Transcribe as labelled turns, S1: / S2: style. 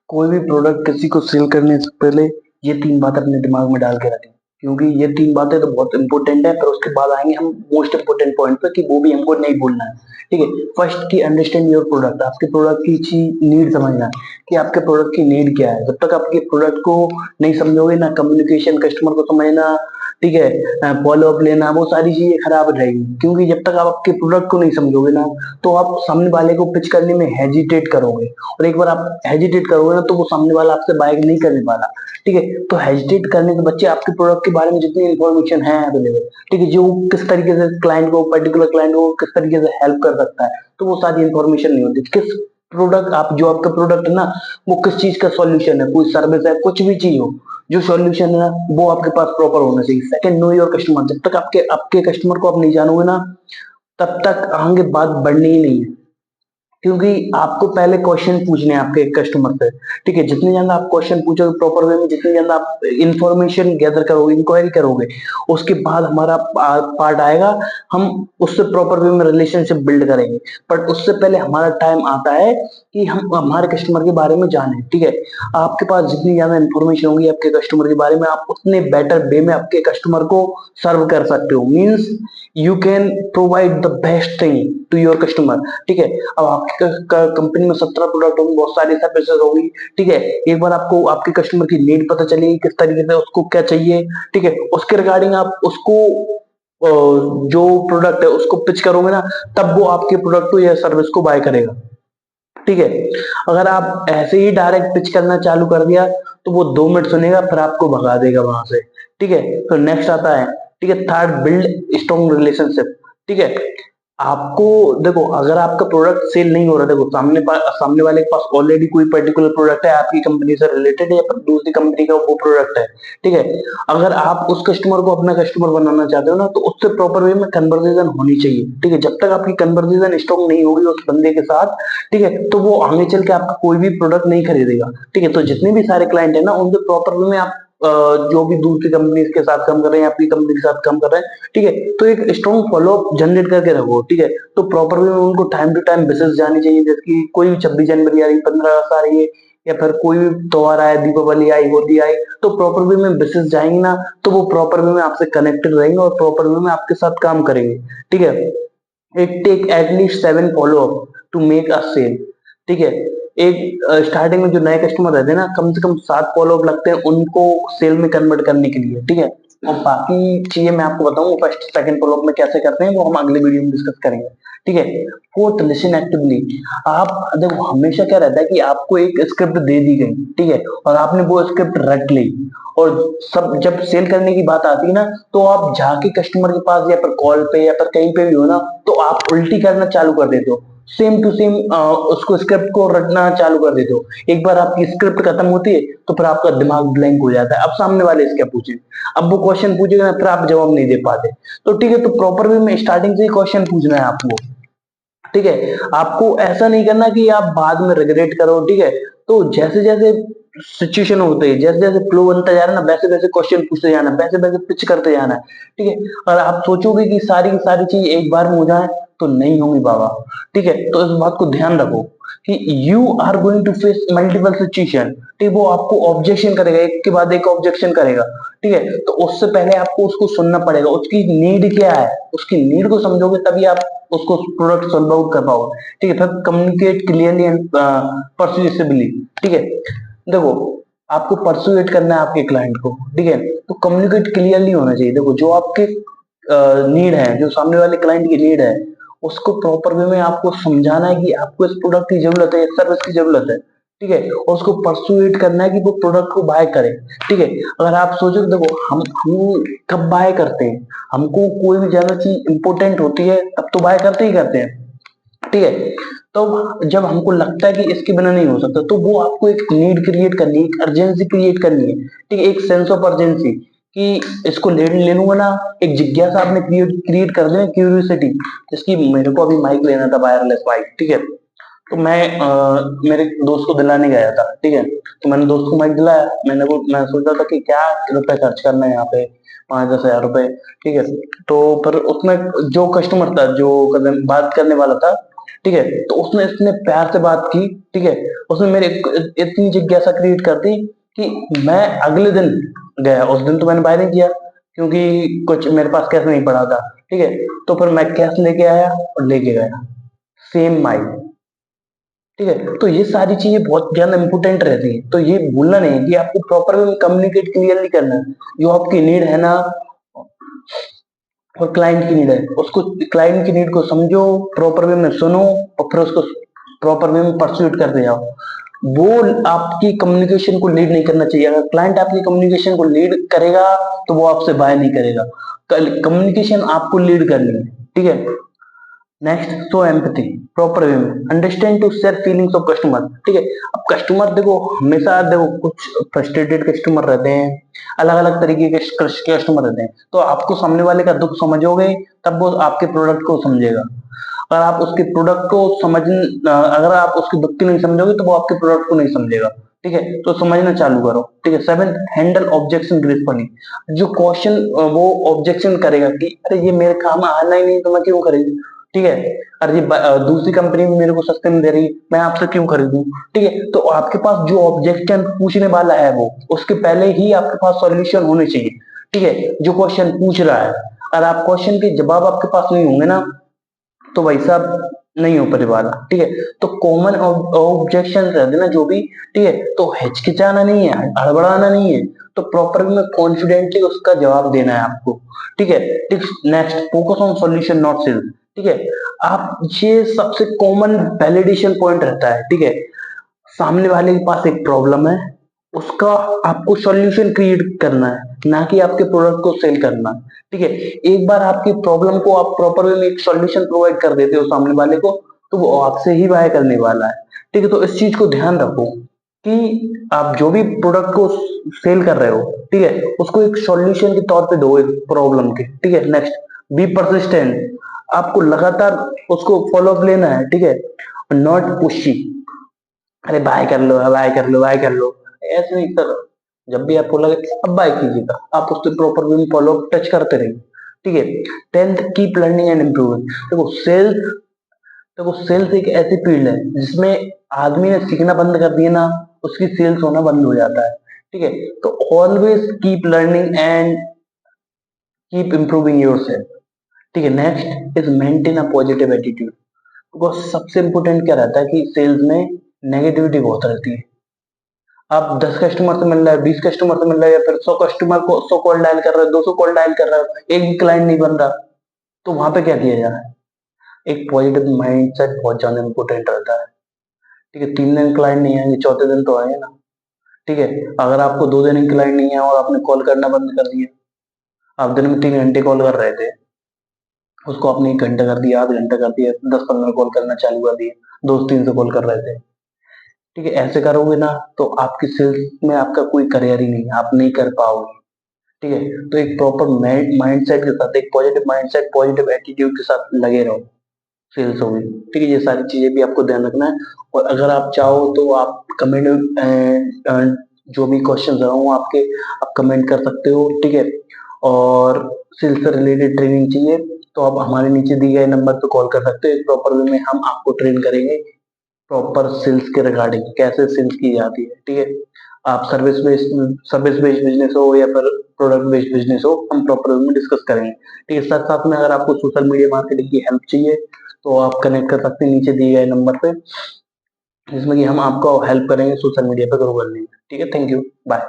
S1: कोई भी प्रोडक्ट किसी को सेल करने से पहले ये 3 बात अपने दिमाग में डाल के रखें, क्योंकि ये 3 बातें तो बहुत इंपॉर्टेंट है, पर उसके बाद आएंगे हम मोस्ट इंपॉर्टेंट पॉइंट पे कि वो भी हमको नहीं भूलना है। ठीक है। फर्स्ट की अंडरस्टैंड योर प्रोडक्ट, आपके प्रोडक्ट की नीड समझना कि आपके प्रोडक्ट की नीड क्या है। जब तक आपके प्रोडक्ट को नहीं समझोगे ना, कम्युनिकेशन कस्टमर को समझना, ठीक है, फॉलो अप लेना, वो सारी चीजें खराब रहेगी। क्योंकि जब तक आप आपके प्रोडक्ट को नहीं समझोगे ना, तो आप सामने वाले को पिच करने में हेजिटेट करोगे, और एक बार आप हेजिटेट करोगे ना, तो वो सामने वाला आपसे बाय नहीं करने वाला। ठीक है। तो हेजिटेट करने के बच्चे आपके प्रोडक्ट के बारे में जितनी इन्फॉर्मेशन है अवेलेबल, ठीक है, जो किस तरीके से क्लाइंट को, पर्टिकुलर क्लाइंट को किस तरीके से हेल्प कर सकता है, तो वो सारी इन्फॉर्मेशन नहीं होती। किस प्रोडक्ट आप, जो आपका प्रोडक्ट है ना, वो किस चीज का सॉल्यूशन है, कोई सर्विस है, कुछ भी चीज हो, जो सॉल्यूशन है ना, वो आपके पास प्रॉपर होना चाहिए। Second, know your customer. जब तक आपके आपके कस्टमर को आप नहीं जानोगे ना, तब तक आगे बात बढ़नी ही नहीं है। क्योंकि आपको पहले क्वेश्चन पूछने हैं आपके कस्टमर से। ठीक है। जितने ज्यादा आप क्वेश्चन पूछोगे प्रॉपर वे में, जितनी ज्यादा आप इंफॉर्मेशन गैदर करोगे, इंक्वायरी करोगे, उसके बाद हमारा पार्ट आएगा, हम उससे प्रॉपर वे में रिलेशनशिप बिल्ड करेंगे। बट उससे पहले हमारा टाइम आता है कि हम हमारे कस्टमर के बारे में जाने। ठीक है। आपके पास जितनी ज्यादा इंफॉर्मेशन होगी आपके कस्टमर के बारे में, आप उतने बेटर वे में आपके कस्टमर को सर्व कर सकते हो। Means you can provide the best thing to your customer. ठीक है। अब आपकी कंपनी में 17 प्रोडक्ट होंगे, बहुत सारी सर्विसेज होगी। ठीक है। एक बार आपको आपके कस्टमर की नीड पता चलेगी, किस तरीके से उसको क्या चाहिए, ठीक है, उसके रिगार्डिंग आप उसको जो प्रोडक्ट है उसको पिच करोगे ना, तब वो आपके प्रोडक्ट को या सर्विस को बाय करेगा। ठीक है। अगर आप ऐसे ही डायरेक्ट पिच करना चालू कर दिया, तो वो 2 मिनट सुनेगा फिर आपको भगा देगा वहां से। ठीक है। तो नेक्स्ट आता है, ठीक है, थर्ड, बिल्ड स्ट्रॉन्ग रिलेशनशिप। ठीक है। आपको देखो, अगर आपका प्रोडक्ट सेल नहीं हो रहा, देखो सामने वाले के पास ऑलरेडी कोई पर्टिकुलर प्रोडक्ट है आपकी कंपनी से रिलेटेड है, या फिर दूसरी कंपनी का वो प्रोडक्ट है। ठीक है। अगर आप उस कस्टमर को अपना कस्टमर बनाना चाहते हो ना, तो उससे प्रॉपर वे में कन्वर्सेशन होनी चाहिए। ठीक है। जब तक आपकी कन्वर्सेशन स्ट्रॉन्ग नहीं होगी उस बंदे के साथ, ठीक है, तो वो आगे चल के आपका कोई भी प्रोडक्ट नहीं खरीदेगा। ठीक है। तो जितने भी सारे क्लाइंट है ना, उनके प्रॉपर वे में आप जो भी दूसरी कंपनी के साथ काम कर रहे हैं, आपकी कंपनी के साथ काम कर रहे हैं, ठीक है, तो एक स्ट्रॉन्ग फॉलोअप जनरेट करके रखो। ठीक है। तो प्रॉपर वे में उनको टाइम टू टाइम मैसेज जानी चाहिए, जैसे कि कोई भी 26 जनवरी आ रही, 15 अगस्त आ रही है, या फिर कोई भी त्योहार आया, दीपावली आई, होली आई, तो प्रॉपर वे में मैसेज जाएंगे ना, तो वो प्रॉपर वे में आपसे कनेक्टेड रहेंगे और प्रॉपर वे में आपके साथ काम करेंगे। ठीक है। It take at least 7 follow up to make a sale. ठीक है। एक स्टार्टिंग में जो नए कस्टमर रहते हैं ना, कम से कम 7 फॉलो अप लगते हैं उनको सेल में कन्वर्ट करने के लिए। ठीक है। और बाकी चीजें मैं आपको बताऊंगा फर्स्ट सेकंड फॉलो अप में कैसे करते हैं, वो हम अगले वीडियो में डिस्कस करेंगे। ठीक है। Fourth, listen actively. आप देखो, हमेशा क्या रहता है कि आपको एक स्क्रिप्ट दे दी गई, ठीक है, और आपने वो स्क्रिप्ट रट ली, और सब जब सेल करने की बात आती है ना, तो आप जाके कस्टमर के पास या फिर कॉल पे या फिर कहीं पे भी हो ना, तो आप उल्टी करना चालू कर देते हो, सेम टू सेम उसको स्क्रिप्ट को रटना चालू कर देते हो। एक बार आपकी स्क्रिप्ट खत्म होती है, तो फिर आपका दिमाग ब्लैंक हो जाता है, अब सामने वाले से क्या पूछे, अब वो क्वेश्चन पूछेगा ना, फिर आप जवाब नहीं दे पाते। तो ठीक है, तो प्रॉपर वे में स्टार्टिंग से ही क्वेश्चन पूछना है आपको। ठीक है। आपको ऐसा नहीं करना कि आप बाद में रिग्रेट करो। ठीक है। तो जैसे जैसे सिचुएशन होते है, जैसे जैसे फ्लो बनता जा रहा है ना, वैसे वैसे क्वेश्चन पूछते जाना, वैसे वैसे पिच करते जाना है। ठीक है। और आप सोचोगे कि सारी की सारी चीज एक बार में हो जाए, तो नहीं होंगी बाबा। ठीक है। तो इस बात को ध्यान रखो कि you are going to face multiple situation. ठीक, वो आपको ऑब्जेक्शन करेगा, एक के बाद एक ऑब्जेक्शन करेगा। ठीक है। तो उससे पहले आपको उसको सुनना पड़ेगा, उसकी नीड क्या है, उसकी नीड को समझोगे तभी आप उसको प्रोडक्ट सॉल्व आउट कर पाओगे। ठीक है। फिर कम्युनिकेट क्लियरली एंड परsuasively। ठीक है। देखो, आपको परसुएट करना है आपके क्लाइंट को। ठीक है। तो कम्युनिकेट क्लियरली होना चाहिए। देखो, जो आपके नीड है, जो सामने वाले क्लाइंट की नीड है, उसको प्रॉपर वे में आपको समझाना है कि आपको इस प्रोडक्ट की जरूरत है, इस सर्विस की जरूरत है। ठीक है। और उसको परसुएट करना है कि वो प्रोडक्ट को बाय करे। ठीक है। अगर आप सोचो, देखो, हम कब बाय करते हैं, हमको कोई भी ज्यादा चीज इंपॉर्टेंट होती है तब तो बाय करते ही करते हैं। ठीक है। तो जब हमको लगता है कि इसके बिना नहीं हो सकता, तो वो आपको एक नीड क्रिएट करनी है, एक अर्जेंसी क्रिएट करनी है। ठीक है। एक सेंस ऑफ अर्जेंसी कि इसको ले लूंगा ना, एक जिज्ञासा आपने क्रिएट क्रिएट कर देना, क्यूरियोसिटी। जैसे कि मेरे को अभी माइक लेना था, वायरलेस माइक। ठीक है। तो मैं मेरे दोस्त को दिलाने गया था। ठीक है। तो मैंने दोस्त को माइक दिलाया, मैं सोचा था कि क्या रुपए खर्च करना है यहाँ पे, 5-10 हजार रुपए। ठीक है। तो पर उसमें जो कस्टमर था, जो बात करने वाला था, ठीक है, तो उसने इतने प्यार से बात की, ठीक है, उसने मेरे इतनी जिज्ञासा क्रिएट कर दी कि मैं अगले दिन गया। उस दिन तो मैंने बाय नहीं किया क्योंकि कुछ मेरे पास कैश नहीं पड़ा था, ठीक है, तो फिर मैं कैश लेके आया और लेके गया सेम माइल, ठीक है। तो ये सारी चीजें बहुत ज्यादा इंपॉर्टेंट रहती है, तो ये भूलना नहीं है कि आपको प्रॉपर वे में कम्युनिकेट क्लियरली करना है। जो आपकी नीड है ना और क्लाइंट की नीड है, उसको क्लाइंट की नीड को समझो, प्रॉपर वे में सुनो और फिर उसको प्रॉपर वे में परस्यूट करते जाओ। वो आपकी कम्युनिकेशन को लीड नहीं करना चाहिए। अगर क्लाइंट आपकी कम्युनिकेशन को लीड करेगा तो वो आपसे बाय नहीं करेगा। कम्युनिकेशन आपको लीड करनी है, ठीक है। Next, so empathy proper way में, understand to share feelings of customer, ठीक है। अब कस्टमर देखो, हमेशा देखो कुछ फ्रस्ट्रेटेड कस्टमर रहते हैं, अलग अलग तरीके के कस्टमर रहते हैं, तो आपको सामने वाले का दुख समझोगे तब वो आपके प्रोडक्ट को समझेगा। अगर आप उसके प्रोडक्ट को अगर आप उसके दुख की नहीं समझोगे तो वो आपके प्रोडक्ट को नहीं समझेगा, ठीक है। तो समझना चालू करो, ठीक है। सेवन, हैंडल ऑब्जेक्शन ग्रेसफुली, जो क्वेश्चन वो ऑब्जेक्शन करेगा कि अरे ये मेरे काम आना ही नहीं तो मैं क्यों खरीदूं, ठीक है। अरे ये दूसरी कंपनी भी मेरे को सस्ते में दे रही, मैं आपसे क्यों खरीदूं, ठीक है। तो आपके पास जो ऑब्जेक्शन पूछने वाला है वो उसके पहले ही आपके पास सॉल्यूशन होने चाहिए, ठीक है, जो क्वेश्चन पूछ रहा है। अगर आप क्वेश्चन के जवाब आपके पास नहीं होंगे ना तो भाई साहब नहीं हो पाने वाला, ठीक है। तो कॉमन ऑब्जेक्शन रहते ना जो भी, ठीक है, तो हिचकिचाना नहीं है, हड़बड़ाना नहीं है, तो प्रॉपर में कॉन्फिडेंटली उसका जवाब देना है आपको, ठीक है। Next, focus on solution not sales, ठीक है। आप ये सबसे कॉमन वैलिडेशन पॉइंट रहता है, ठीक है। सामने वाले के पास एक प्रॉब्लम है, उसका आपको सॉल्यूशन क्रिएट करना है, ना कि आपके प्रोडक्ट को सेल करना, ठीक है। एक बार आपकी प्रॉब्लम को आप प्रॉपर वे में एक सॉल्यूशन प्रोवाइड कर देते हो सामने वाले को तो वो आपसे ही बाय करने वाला है, ठीक है। तो इस चीज को ध्यान रखो कि आप जो भी प्रोडक्ट को सेल कर रहे हो, ठीक है, उसको एक सॉल्यूशन के तौर पे दो, एक प्रॉब्लम के, ठीक है। नेक्स्ट, बी परसिस्टेंट, आपको लगातार उसको फॉलो अप लेना है, ठीक है, नॉट पुशी। अरे बाय कर लो, बाय कर लो, बाय कर लो, ऐसे नहीं सर। जब भी आपको लगे अब बाय कीजिएगा, आप उसके प्रॉपर वे में फॉलो टच करते रहिए, ठीक है। Tenth, keep learning and improving. देखो सेल्स एक ऐसी फील्ड है जिसमें आदमी ने सीखना बंद कर दिया ना उसकी सेल्स होना बंद हो जाता है, ठीक है। तो always keep learning and keep improving your self, ठीक है। Next is maintain a positive attitude. Because सबसे इंपॉर्टेंट क्या रहता है कि सेल्स में नेगेटिविटी बहुत रहती है। आप 10 कस्टमर से मिल रहे हैं, 20 कस्टमर से मिल रहे हैं, या फिर 100 कस्टमर को 100 कॉल डायल कर रहे हो, 200 कॉल डायल कर रहे हो, एक भी क्लाइंट नहीं बन रहा, तो वहां पे क्या किया जा रहा है? एक पॉजिटिव माइंडसेट बहुत ज्यादा इंपॉर्टेंट रहता है, ठीक है। 3 दिन क्लाइंट नहीं आएंगे, चौथे दिन तो आएंगे ना, ठीक है। अगर आपको 2 दिन क्लाइंट नहीं है और आपने कॉल करना बंद कर दिया, आप दिन में 3 घंटे कॉल कर रहे थे, उसको आपने 1 घंटा कर दिया, आध घंटा कर दिया, 10-15 कॉल करना चालू कर दिया, दोस्त 300 कॉल कर रहे थे, ठीक है। ऐसे करोगे ना तो आपकी सेल्स में आपका कोई करियर ही नहीं है, आप नहीं कर पाओगे, ठीक है। तो एक प्रॉपर माइंडसेट के साथ, एक पॉजिटिव माइंडसेट, पॉजिटिव एटीट्यूड के साथ लगे रहो, सेल्स होगी, ठीक है। ये सारी चीजें भी आपको ध्यान रखना है। और अगर आप चाहो तो आप कमेंट, जो भी क्वेश्चन रहा हूँ आपके, आप कमेंट कर सकते हो, ठीक है। और सेल्स से रिलेटेड ट्रेनिंग चाहिए तो आप हमारे नीचे दिए गए नंबर पे कॉल कर सकते हो। एक प्रॉपर वे में हम आपको ट्रेन करेंगे प्रॉपर सेल्स के रिगार्डिंग, कैसे सेल्स की जाती है, ठीक है। आप सर्विस बेस्ड बिजनेस हो या फिर प्रोडक्ट बेस्ड बिजनेस हो, हम प्रॉपर में डिस्कस करेंगे, ठीक है। साथ साथ में अगर आपको सोशल मीडिया मार्केटिंग की हेल्प चाहिए तो आप कनेक्ट कर सकते हैं नीचे दिए गए नंबर पे, जिसमें कि हम आपको हेल्प करेंगे सोशल मीडिया पे ग्रो करने में, ठीक है। Thank you, bye.